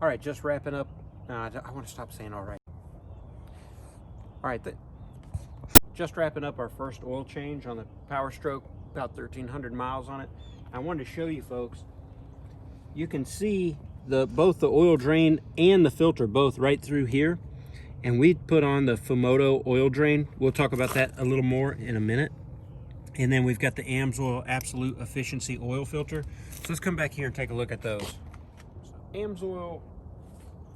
All right, just wrapping up. I want to stop saying all right. All right, just wrapping up our first oil change on the Powerstroke, about 1,300 miles on it. I wanted to show you folks, you can see both the oil drain and the filter both right through here. And we put on the Fumoto oil drain. We'll talk about that a little more in a minute. And then we've got the AMSOIL Absolute Efficiency oil filter. So let's come back here and take a look at those. So AMSOIL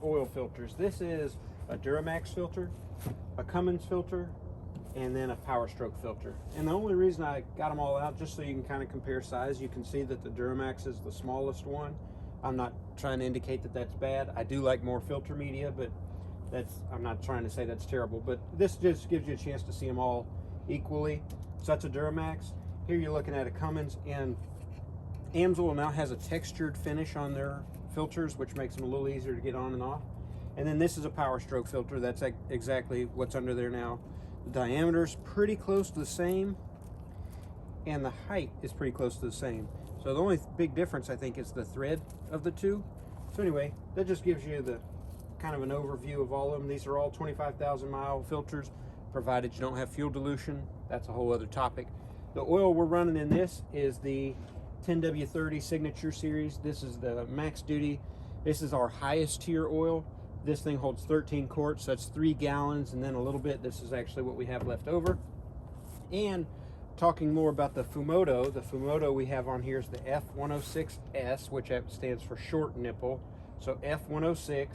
oil filters. This is a Duramax filter, a Cummins filter, and then a Powerstroke filter. And the only reason I got them all out, just so you can kind of compare size, you can see that the Duramax is the smallest one. I'm not trying to indicate that that's bad. I do like more filter media, but I'm not trying to say that's terrible. But this just gives you a chance to see them all equally. So that's a Duramax. Here you're looking at a Cummins, and AMSOIL now has a textured finish on their filters, which makes them a little easier to get on and off. And then this is a Powerstroke filter. That's exactly what's under there now. The diameter's pretty close to the same, and the height is pretty close to the same. So the only big difference, I think, is the thread of the two. So anyway, that just gives you the kind of an overview of all of them. These are all 25,000 mile filters, provided you don't have fuel dilution. That's a whole other topic. The oil we're running in this is the 10W30 Signature Series. This is the max duty. This is our highest tier oil. This thing holds 13 quarts, so that's 3 gallons, and then a little bit. This is actually what we have left over. And talking more about the Fumoto we have on here is the F106S, which stands for short nipple. So F106,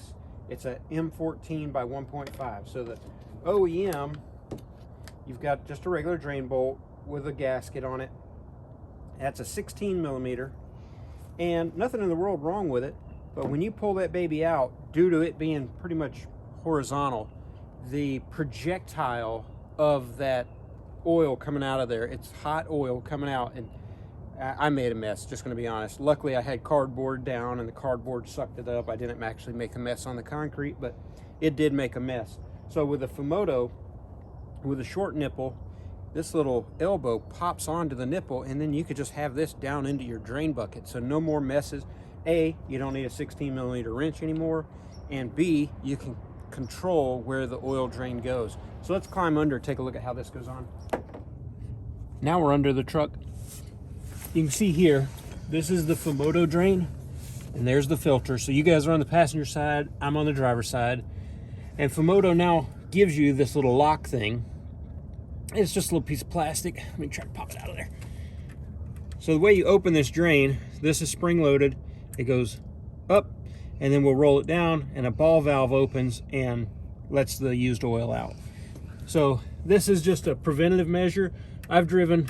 it's a M14 by 1.5. So the OEM, you've got just a regular drain bolt with a gasket on it. That's a 16 millimeter, and nothing in the world wrong with it. But when you pull that baby out, due to it being pretty much horizontal, the projectile of that oil coming out of there, it's hot oil coming out, and I made a mess, just going to be honest. Luckily I had cardboard down and the cardboard sucked it up. I didn't actually make a mess on the concrete, but it did make a mess. So with the Fumoto, with a short nipple, this little elbow pops onto the nipple, and then you could just have this down into your drain bucket. So no more messes. A, you don't need a 16 millimeter wrench anymore, and B, you can control where the oil drain goes. So let's climb under, take a look at how this goes on. Now we're under the truck. You can see here, this is the Fumoto drain, and there's the filter. So you guys are on the passenger side, I'm on the driver's side. And Fumoto now gives you this little lock thing. It's just a little piece of plastic. Let me try to pop it out of there. So the way you open this drain, this is spring loaded. It goes up, and then we'll roll it down, and a ball valve opens and lets the used oil out. So this is just a preventative measure. I've driven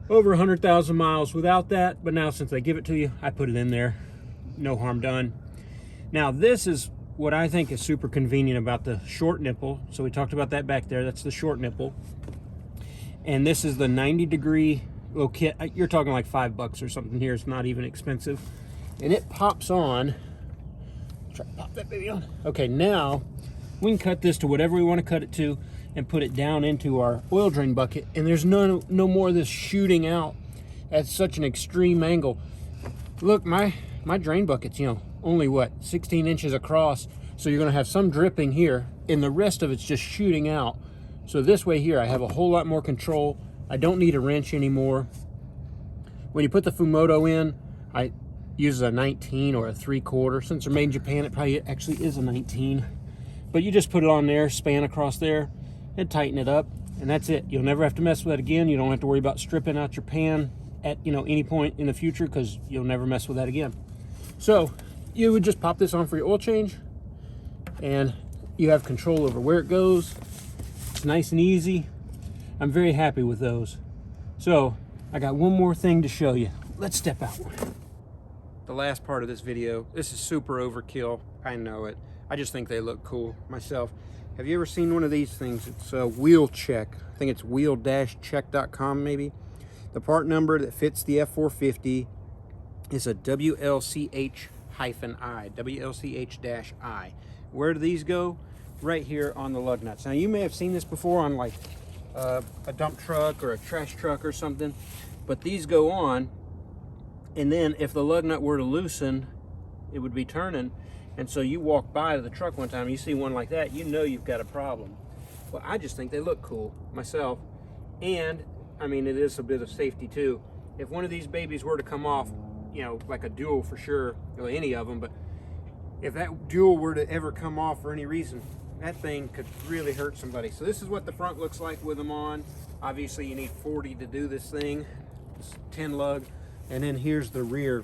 over 100,000 miles without that, but now since they give it to you, I put it in there. No harm done. Now this is what I think is super convenient about the short nipple. So we talked about that back there. That's the short nipple. And this is the 90-degree little kit. You're talking like $5 or something here. It's not even expensive. And it pops on. Try to pop that baby on. Okay, now we can cut this to whatever we want to cut it to and put it down into our oil drain bucket. And there's no more of this shooting out at such an extreme angle. Look, my drain bucket's, only what, 16 inches across. So you're going to have some dripping here, and the rest of it's just shooting out. So this way here, I have a whole lot more control. I don't need a wrench anymore. When you put the Fumoto in, I use a 19 or a 3/4. Since they're made in Japan, it probably actually is a 19. But you just put it on there, span across there, and tighten it up, and that's it. You'll never have to mess with that again. You don't have to worry about stripping out your pan at any point in the future, because you'll never mess with that again. So you would just pop this on for your oil change, and you have control over where it goes. It's nice and easy. I'm very happy with those. So I got one more thing to show you. Let's step out. The last part of this video, this is super overkill. I know it. I just think they look cool myself. Have you ever seen one of these things? It's a wheel check. I think it's wheel-check.com maybe. The part number that fits the F450 is a WLCH-I, WLCH-I. Where do these go? Right here on the lug nuts. Now you may have seen this before on like a dump truck or a trash truck or something, but these go on, and then if the lug nut were to loosen, it would be turning, And so you walk by the truck one time, you see one like that, you know you've got a problem. Well, I just think they look cool myself. And I mean, it is a bit of safety too. If one of these babies were to come off, you know, like a dual for sure, or any of them, but if that dual were to ever come off for any reason, that thing could really hurt somebody. So this is what the front looks like with them on. Obviously you need 40 to do this thing. It's 10 lug. And then here's the rear.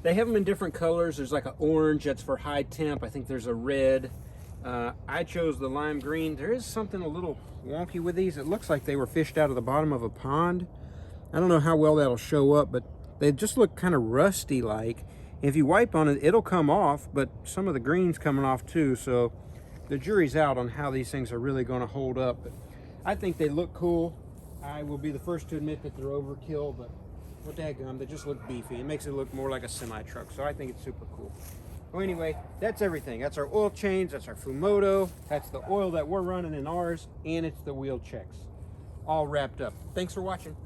They have them in different colors. There's like an orange, that's for high temp. I think there's a red. I chose the lime green. There is something a little wonky with these. It looks like they were fished out of the bottom of a pond. I don't know how well that'll show up, but they just look kind of rusty like. If you wipe on it, it'll come off, but some of the green's coming off too. So the jury's out on how these things are really going to hold up. But I think they look cool. I will be the first to admit that they're overkill, but what daggum, they just look beefy. It makes it look more like a semi-truck, so I think it's super cool. Well, anyway, that's everything. That's our oil change, that's our Fumoto, that's the oil that we're running in ours, and it's the wheel checks. All wrapped up. Thanks for watching.